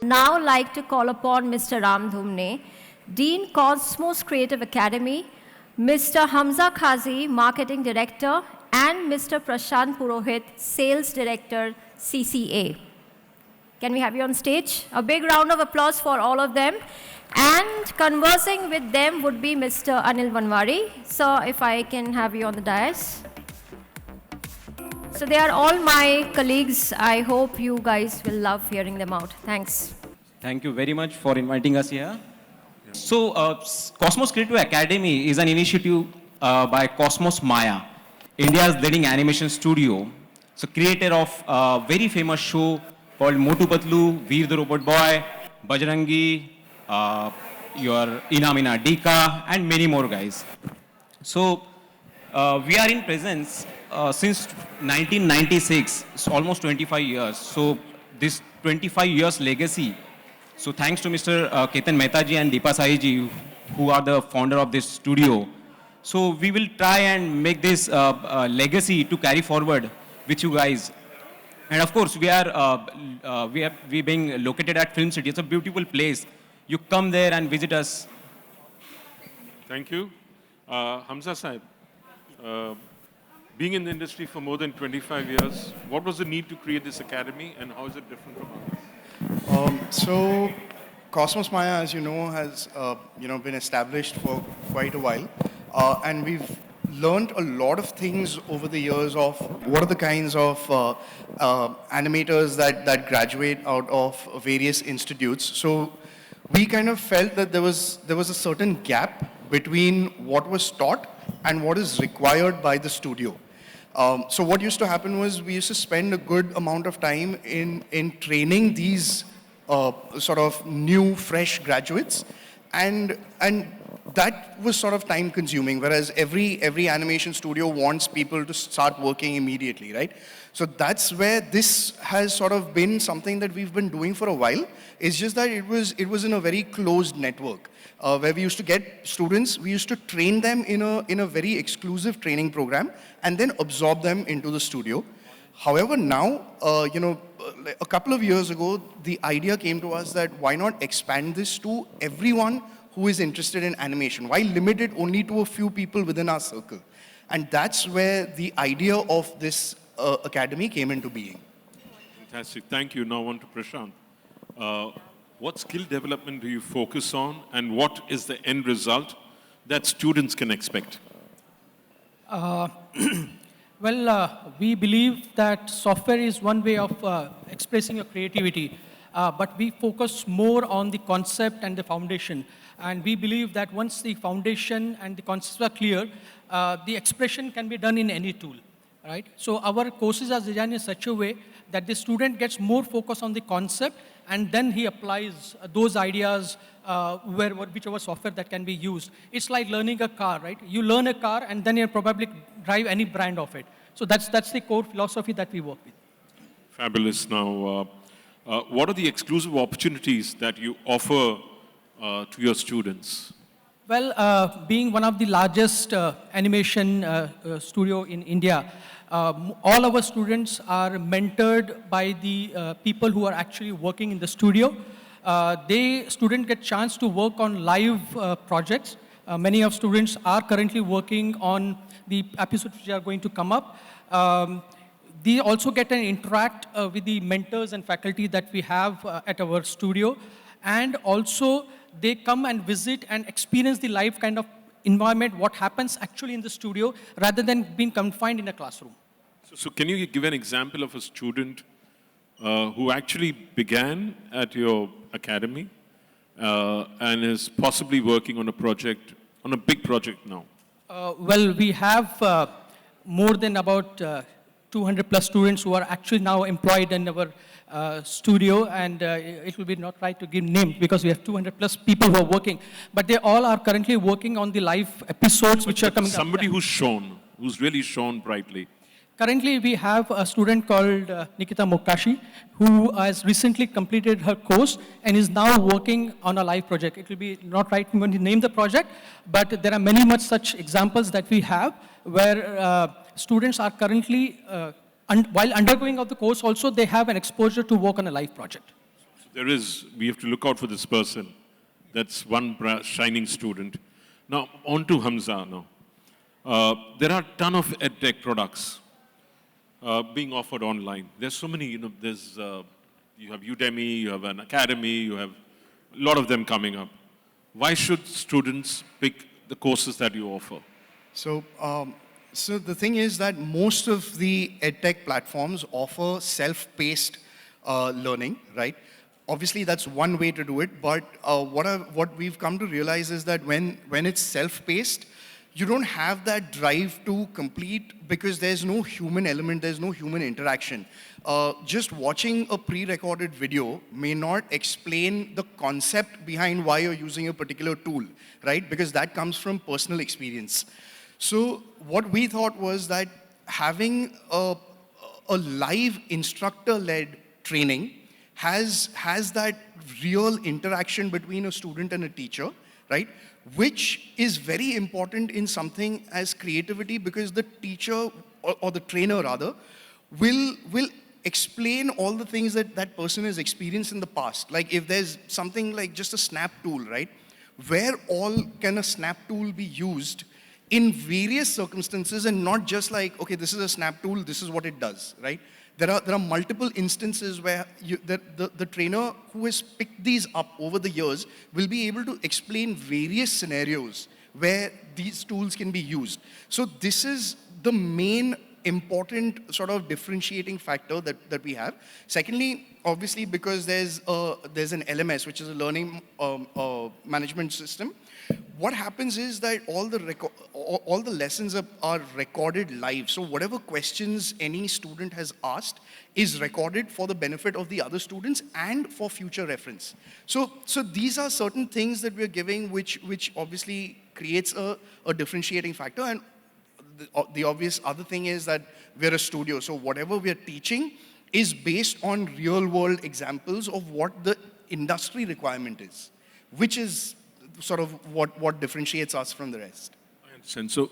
Now like to call upon Mr. Ram Dhumne, Dean Cosmos Creative Academy, Mr. Hamza Kazi, Marketing Director, and Mr. Prashant Purohit, Sales Director, CCA. Can we have you on stage? A big round of applause for all of them. And conversing with them would be Mr. Anil Wanvari. So if I can have you on the dais. So they are all my colleagues. I hope you guys will love hearing them out. Thanks. Thank you very much for inviting us here. So Cosmos Creative Academy is an initiative by Cosmos Maya, India's leading animation studio. So creator of a very famous show called Motu Patlu, Veer the Robot Boy, Bajrangi, your Inamina Dika, and many more guys. So we are in presence since 1996, so almost 25 years. So this 25 years legacy. So thanks to Mr. Ketan Mehtaji and Deepa Saiji, who are the founder of this studio. So we will try and make this legacy to carry forward with you guys. And of course, we being located at Film City. It's a beautiful place. You come there and visit us. Thank you. Hamza Saib, being in the industry for more than 25 years, what was the need to create this academy and how is it different from others? So Cosmos Maya, as you know, has been established for quite a while. And we've learned a lot of things over the years of what are the kinds of animators that graduate out of various institutes. So we kind of felt that there was a certain gap between what was taught and what is required by the studio. So what used to happen was we used to spend a good amount of time in training these sort of new, fresh graduates, and that was sort of time consuming, whereas every animation studio wants people to start working immediately, right? So that's where this has sort of been something that we've been doing for a while. It's just that it was in a very closed network, where we used to get students, we used to train them in a very exclusive training program and then absorb them into the studio. However, now, a couple of years ago, the idea came to us that why not expand this to everyone who is interested in animation? Why limit it only to a few people within our circle? And that's where the idea of this academy came into being. Fantastic. Thank you. Now on to Prashant. What skill development do you focus on and what is the end result that students can expect? We believe that software is one way of expressing your creativity, but we focus more on the concept and the foundation. And we believe that once the foundation and the concepts are clear, the expression can be done in any tool, right? So our courses are designed in such a way that the student gets more focus on the concept and then he applies those ideas whichever software that can be used. It's like learning a car, right? You learn a car and then you probably drive any brand of it. So that's the core philosophy that we work with. Fabulous. Now, what are the exclusive opportunities that you offer to your students? Well, being one of the largest animation studio in India, all our students are mentored by the people who are actually working in the studio. Students get chance to work on live projects. Many of students are currently working on the episodes which are going to come up. They also get to interact with the mentors and faculty that we have at our studio. And also, they come and visit and experience the live kind of environment, what happens actually in the studio, rather than being confined in a classroom. So can you give an example of a student who actually began at your academy and is possibly working on a project, on a big project now? We have more than about 200 plus students who are actually now employed in our studio, and it will be not right to give names because we have 200 plus people who are working, but they all are currently working on the live episodes which are coming up. Somebody who's really shone brightly. Currently, we have a student called Nikita Mokashi, who has recently completed her course and is now working on a live project. It will be not right when you name the project, but there are many much such examples that we have where students are currently, while undergoing of the course also, they have an exposure to work on a live project. we have to look out for this person. That's one shining student. Now, on to Hamza now. There are a ton of edtech products being offered online. There's so many, you have Udemy, you have an academy, you have a lot of them coming up. Why should students pick the courses that you offer? So, so the thing is that most of the edtech platforms offer self-paced learning, right? Obviously, that's one way to do it, but what we've come to realize is that when it's self-paced, you don't have that drive to complete because there's no human element, there's no human interaction. Just watching a pre-recorded video may not explain the concept behind why you're using a particular tool, right? Because that comes from personal experience. So what we thought was that having a live instructor-led training has that real interaction between a student and a teacher, right? Which is very important in something as creativity because the teacher or the trainer rather will explain all the things that that person has experienced in the past. Like if there's something like just a snap tool, right? Where all can a snap tool be used in various circumstances and not just like, okay, this is a snap tool, this is what it does, right? There are multiple instances where the trainer who has picked these up over the years will be able to explain various scenarios where these tools can be used. So this is the main important sort of differentiating factor that we have. Secondly, obviously because there's an LMS, which is a learning management system. What happens is that all the lessons are recorded live. So whatever questions any student has asked is recorded for the benefit of the other students and for future reference. So these are certain things that we're giving which obviously creates a differentiating factor. And the obvious other thing is that we're a studio. So whatever we're teaching is based on real world examples of what the industry requirement is, which is sort of what differentiates us from the rest. I understand. So,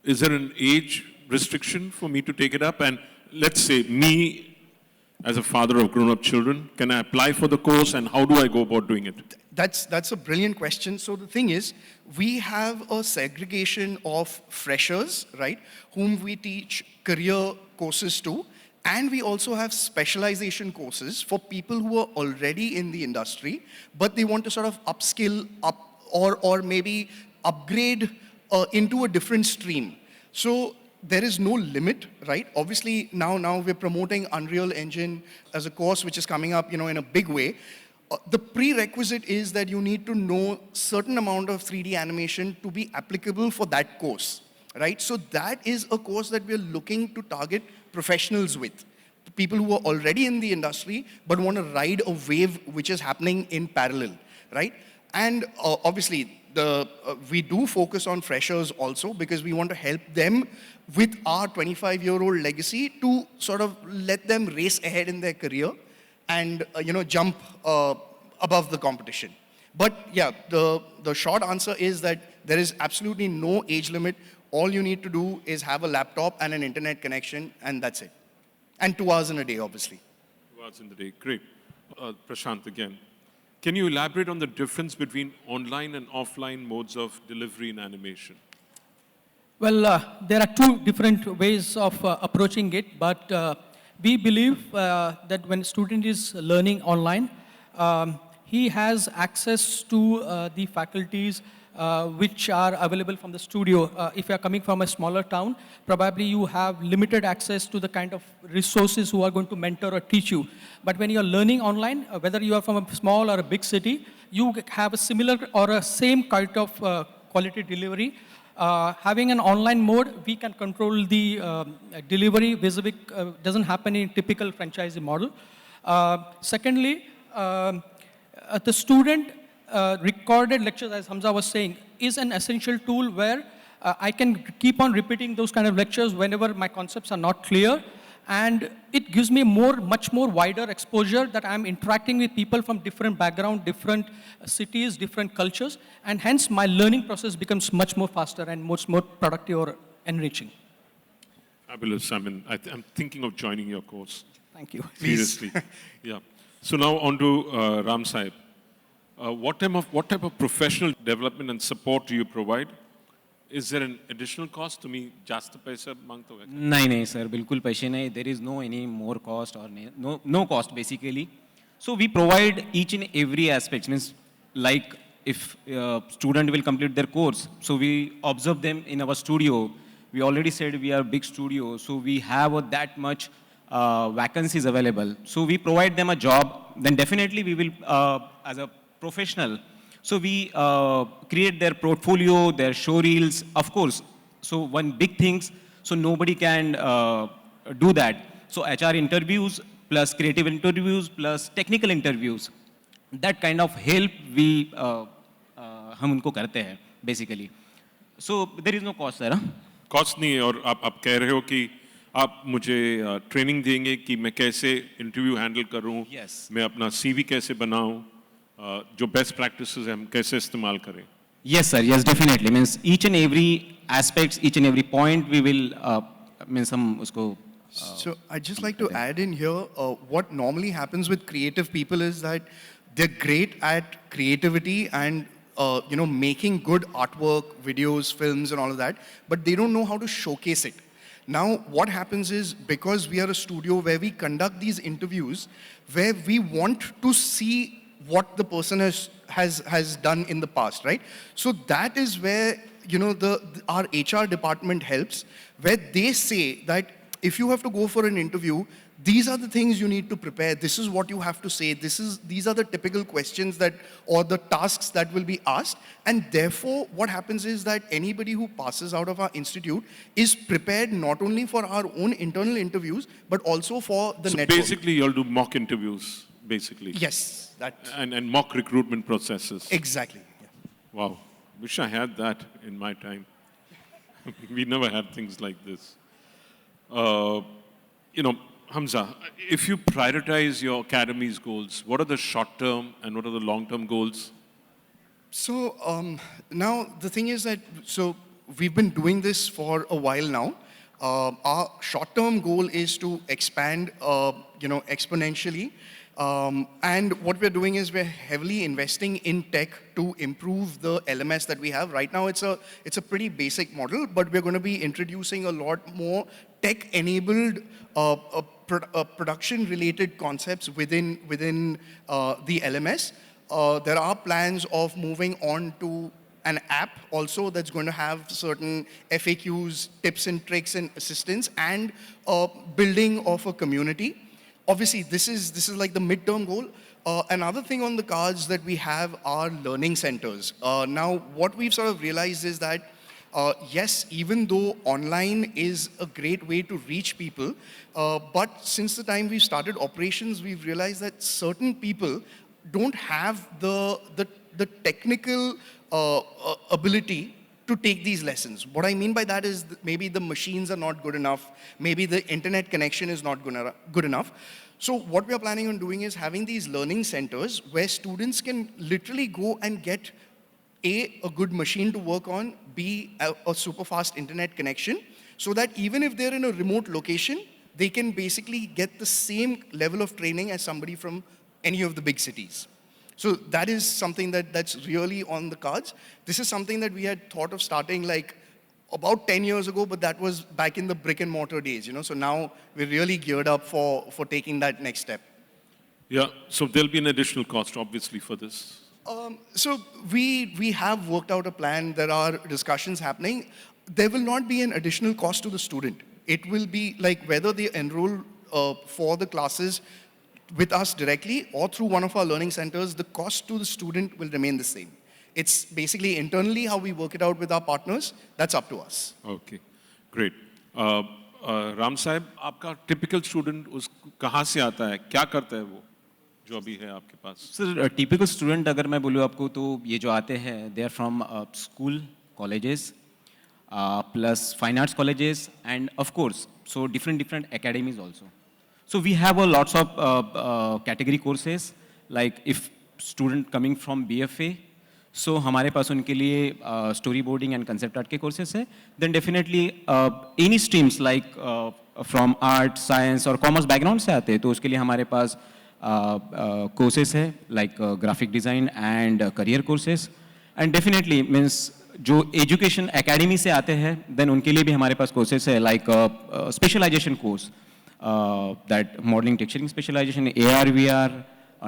is there an age restriction for me to take it up? And let's say me, as a father of grown-up children, can I apply for the course and how do I go about doing it? That's a brilliant question. So the thing is, we have a segregation of freshers, right, whom we teach career courses to. And we also have specialization courses for people who are already in the industry, but they want to sort of upskill up or maybe upgrade into a different stream. So there is no limit, right? Obviously, now we're promoting Unreal Engine as a course which is coming up, in a big way. The prerequisite is that you need to know certain amount of 3D animation to be applicable for that course, right? So that is a course that we're looking to target professionals with, people who are already in the industry but want to ride a wave which is happening in parallel, right? And obviously, we do focus on freshers also because we want to help them with our 25-year-old legacy to sort of let them race ahead in their career and jump above the competition. But yeah, the short answer is that there is absolutely no age limit. All you need to do is have a laptop and an internet connection, and that's it. And 2 hours in a day, obviously. 2 hours in the day, great. Prashant again. Can you elaborate on the difference between online and offline modes of delivery in animation? Well, there are two different ways of approaching it, but we believe that when a student is learning online, he has access to the faculties which are available from the studio. If you are coming from a smaller town, probably you have limited access to the kind of resources who are going to mentor or teach you. But when you are learning online, whether you are from a small or a big city, you have a similar or a same kind of quality delivery. Having an online mode, we can control the delivery vis-a-vis doesn't happen in typical franchisee model. Secondly, the student recorded lectures, as Hamza was saying, is an essential tool where I can keep on repeating those kind of lectures whenever my concepts are not clear. And it gives me much more wider exposure that I'm interacting with people from different backgrounds, different cities, different cultures. And hence, my learning process becomes much more faster and much more productive or enriching. Fabulous. I mean, I'm thinking of joining your course. Thank you. Seriously. Yeah. So now on to Ram Sahib. What type of professional development and support do you provide? Is there an additional cost? तुम्ही जास्त पैसा मांगतो है? नहीं sir, बिल्कुल पैसे नहीं. There is no any more cost or no cost basically. So we provide each and every aspect. Means like if student will complete their course, so we observe them in our studio. We already said we are a big studio, so we have that much vacancies available. So we provide them a job. Then definitely we will as a professional. So we create their portfolio, their show reels, of course. So one big things, so nobody can do that. So HR interviews, plus creative interviews, plus technical interviews. That kind of help we हम उनको करते हैं basically. So there is no cost there. Cost नहीं है और आप कह रहे हो कि आप मुझे ट्रेनिंग देंगे कि मैं कैसे इंटरव्यू हैंडल करूं, Yes. मैं अपना CV कैसे बनाऊं, जो बेस्ट प्रैक्टिसेस हैं हम कैसे इस्तेमाल करें? Yes, sir. Yes, definitely. Means each and every aspects, each and every point we will means हम उसको. So I'd just like to add in here, what normally happens with creative people is that they're great at creativity and making good artwork, videos, films and all of that, but they don't know how to showcase it. Now, what happens is, because we are a studio where we conduct these interviews, where we want to see what the person has done in the past, right? So that is where, our HR department helps, where they say that if you have to go for an interview, these are the things you need to prepare. This is what you have to say. These are the typical questions or the tasks that will be asked. And therefore, what happens is that anybody who passes out of our institute is prepared not only for our own internal interviews, but also for the network. Basically, you'll do mock interviews, basically. Yes. And mock recruitment processes. Exactly. Yeah. Wow. Wish I had that in my time. We never had things like this. Hamza, if you prioritize your academy's goals, what are the short-term and what are the long-term goals? So now the thing is that, we've been doing this for a while now. Our short-term goal is to expand, exponentially. And what we're doing is we're heavily investing in tech to improve the LMS that we have. Right now, it's a pretty basic model, but we're going to be introducing a lot more tech-enabled production-related concepts within the LMS. There are plans of moving on to an app also that's going to have certain FAQs, tips and tricks and assistance, and building of a community. Obviously, this is like the midterm goal. Another thing on the cards that we have are learning centers. Now, what we've sort of realized is that, yes, even though online is a great way to reach people, but since the time we've started operations, we've realized that certain people don't have the technical ability to take these lessons. What I mean by that is maybe the machines are not good enough, maybe the internet connection is not good enough. So what we are planning on doing is having these learning centers where students can literally go and get a good machine to work on, B, a super fast internet connection, so that even if they're in a remote location, they can basically get the same level of training as somebody from any of the big cities. So that is something that's really on the cards. This is something that we had thought of starting like about 10 years ago, but that was back in the brick and mortar days, So now we're really geared up for taking that next step. Yeah, so there'll be an additional cost, obviously, for this. So we have worked out a plan. There are discussions happening. There will not be an additional cost to the student. It will be like whether they enroll for the classes with us directly or through one of our learning centers, the cost to the student will remain the same. It's basically internally how we work it out with our partners. That's up to us. Okay, great. Ram Sahib, आपका typical student कहाँ से आता है? क्या करता है वो? जो अभी है आपके पास? Sir, typical student अगर मैं बोलूँ आपको तो ये जो आते हैं, they are from school, colleges, plus fine arts colleges, and of course, so different academies also. So we have a lots of category courses, like if student coming from BFA, so हमारे पास उनके लिए storyboarding and concept art के courses हैं. Then definitely any streams like from art, science और commerce background से आते हैं, तो उसके लिए हमारे पास कोर्सेस है like graphic design and career courses and definitely means जो एजुकेशन एकेडमी से आते हैं देन उनके लिए भी हमारे पास कोर्सेस है like specialization course that modelling texturing specialization AR VR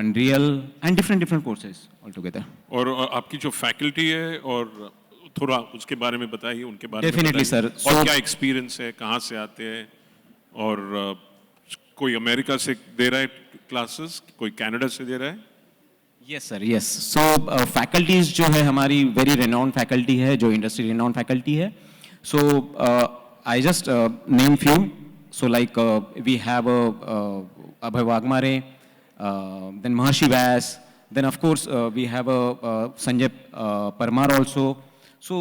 unreal and different courses all together. और आपकी जो फैकल्टी है और थोड़ा उसके बारे में बताइए, उनके बारे में डेफिनेटली सर। और क्या एक्सपीरियंस है, कहाँ से आते हैं, और कोई अमेरिका से दे रहा है क्लासेस, कोई कनाडा से दे रहा है? Yes sir, yes. So faculties जो है हमारी वेरी रेनाउंड फैकल्टी है, जो इंडस्ट्री रेनाउंड फैकल्टी है। So I just name few. So like we have Abhay Waghmare, then Maharshi Vyas, then of course we have Sanjay Parmar also. So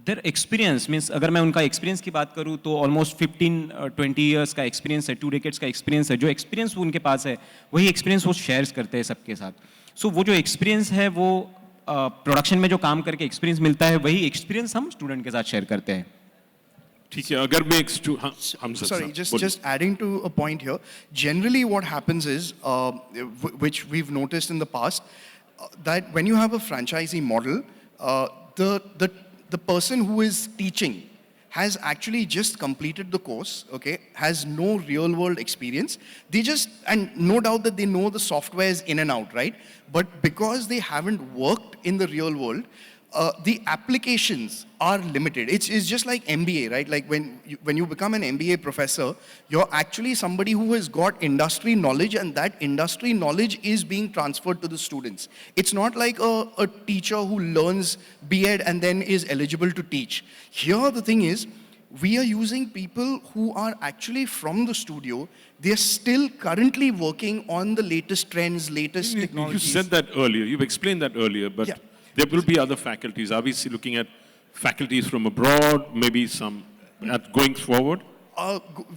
their experience means अगर मैं उनका experience की बात करूँ तो almost 15-20 years का experience है, 2 decades का experience है। जो experience वो उनके पास है वही experience वो shares करते हैं सबके साथ। So वो जो experience है वो production में जो काम करके experience मिलता है वही experience हम student के साथ share करते हैं। ठीक है, अगर मैं Sorry, just adding to a point here. Generally, what happens is, which we've noticed in the past, that when you have a franchisee model, the person who is teaching has actually just completed the course, okay, has no real world experience. They just, and no doubt that they know the softwares in and out, right? But because they haven't worked in the real world, the applications are limited. It's just like MBA, right? Like when you become an MBA professor, you're actually somebody who has got industry knowledge, and that industry knowledge is being transferred to the students. It's not like a teacher who learns B.Ed and then is eligible to teach. Here the thing is, we are using people who are actually from the studio. They're still currently working on the latest trends, latest technologies. You said that earlier, you've explained that earlier, but yeah. There will be other faculties. Are we looking at faculties from abroad, maybe some going forward?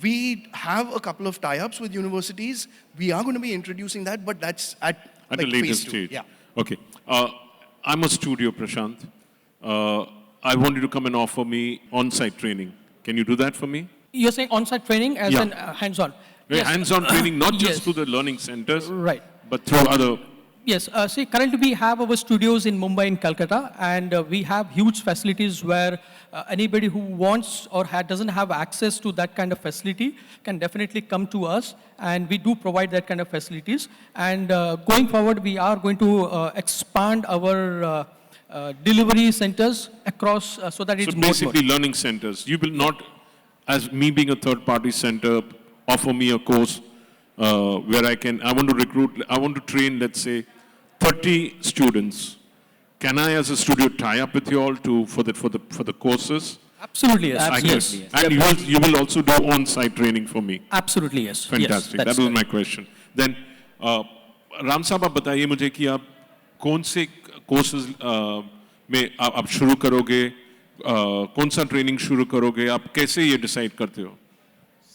We have a couple of tie-ups with universities. We are going to be introducing that, but that's at like a later phase stage. 2. Yeah. Okay. I'm a studio, Prashant. I want you to come and offer me on-site training. Can you do that for me? You're saying on-site training as in hands-on? Yeah, Yes. hands-on training, not just Yes. through the learning centers, Right. but through other. Yes, see, currently we have our studios in Mumbai and Calcutta, and we have huge facilities where anybody who wants or doesn't have access to that kind of facility can definitely come to us, and we do provide that kind of facilities. And going forward, we are going to expand our delivery centers across so that it's So more. basically learning centers. You will not, as me being a third-party center, offer me a course where I want to recruit, I want to train, let's say, 30 students. Can I, as a studio, tie up with you all for the courses? Absolutely, yes. Absolutely, Yes. And you will also do on-site training for me. Absolutely, yes. Fantastic. Yes, That was my question. Then, Ram साहब आप बताइए मुझे कि आप कौन से courses में आप शुरू करोगे, कौन सा ट्रेनिंग शुरू करोगे, आप कैसे ये डिसाइड करते हो?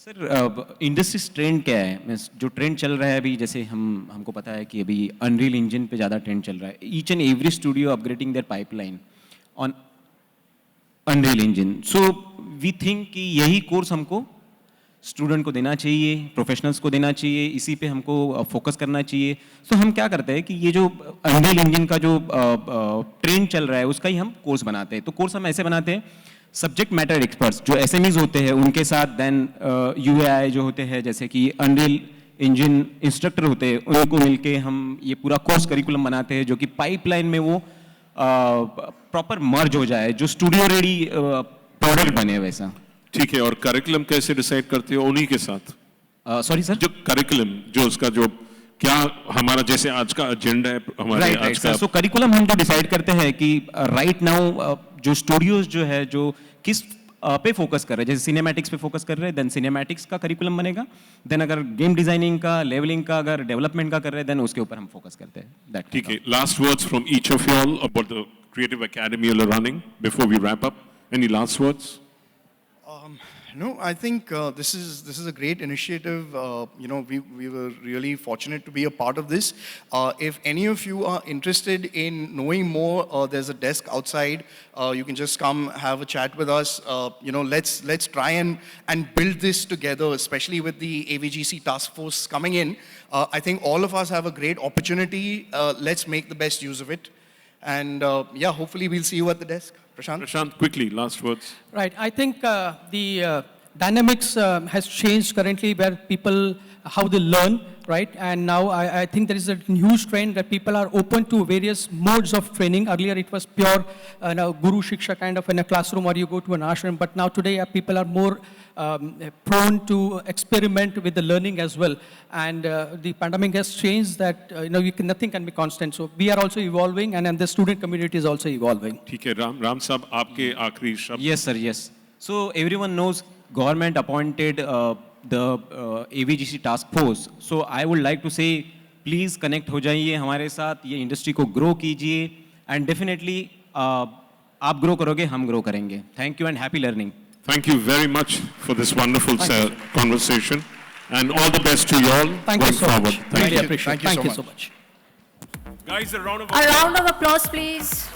सर इंडस्ट्री ट्रेंड क्या है? मीन्स जो ट्रेंड चल रहा है अभी, जैसे हमको पता है कि अभी अनरियल इंजन पे ज़्यादा ट्रेंड चल रहा है. Each and every studio upgrading their pipeline on unreal engine. So we think कि यही कोर्स हमको स्टूडेंट को देना चाहिए, प्रोफेशनल्स को देना चाहिए, इसी पे हमको फोकस करना चाहिए. सो हम क्या करते हैं कि ये जो अनरियल इंजन का जो ट्रेंड चल रहा है उसका ही हम कोर्स बनाते हैं. तो कोर्स हम ऐसे बनाते हैं, सब्जेक्ट मैटर एक्सपर्ट्स जो SMEs होते हैं उनके साथ, देन UAI जो होते हैं जैसे कि अनरियल इंजन इंस्ट्रक्टर होते हैं, उनको मिलके हम ये पूरा कोर्स करिकुलम बनाते हैं जो कि पाइपलाइन में वो प्रॉपर मर्ज हो जाए, जो स्टूडियो रेडी प्रोडक्ट बने वैसा. ठीक है, और करिकुलम कैसे डिसाइड करते हो? उन्हीं के साथ? सॉरी सर, जो करिकुलम जो उसका जो क्या हमारा जैसे आज का एजेंडा है हमारे आज का. सो करिकुलम हम तो डिसाइड करते हैं कि राइट नाउ जो स्टूडियोज जो है जो किस पे फोकस कर रहे हैं, जैसे सिनेमैटिक्स पे फोकस कर रहे हैं, देन सिनेमैटिक्स का करिकुलम बनेगा. देन अगर गेम डिजाइनिंग का, लेवलिंग का, अगर डेवलपमेंट का कर रहे हैं, देन उसके ऊपर हम फोकस करते हैं. ठीक है, last words from each of you all about the creative academy you are running before we wrap up. Any last words? No, I think this is a great initiative. We were really fortunate to be a part of this. If any of you are interested in knowing more, there's a desk outside. You can just come have a chat with us. Let's try and build this together, especially with the AVGC task force coming in. I think all of us have a great opportunity. Let's make the best use of it. And hopefully we'll see you at the desk. Prashant? Prashant, quickly, last words. Right. I think the dynamics has changed currently where people, how they learn, right? And now I think there is a huge trend that people are open to various modes of training. Earlier it was pure guru shiksha kind of in a classroom or you go to an ashram. But now today people are more prone to experiment with the learning as well. And the pandemic has changed that, nothing can be constant. So we are also evolving and the student community is also evolving. ठीक है, Ram साहब, आपके आखिरी शब्द. Yes, sir, yes. So everyone knows government appointed the AVGC task force. So I would like to say, please connect हो जाइए हमारे साथ, ये industry को grow कीजिए, and definitely आप grow करोगे, हम grow करेंगे. Thank you and happy learning. Thank you very much for this wonderful conversation, and all the best to you all Thank you going so forward. much. Thank Really you. appreciate it. Thank you so much. Guys, a round of A round of applause, please.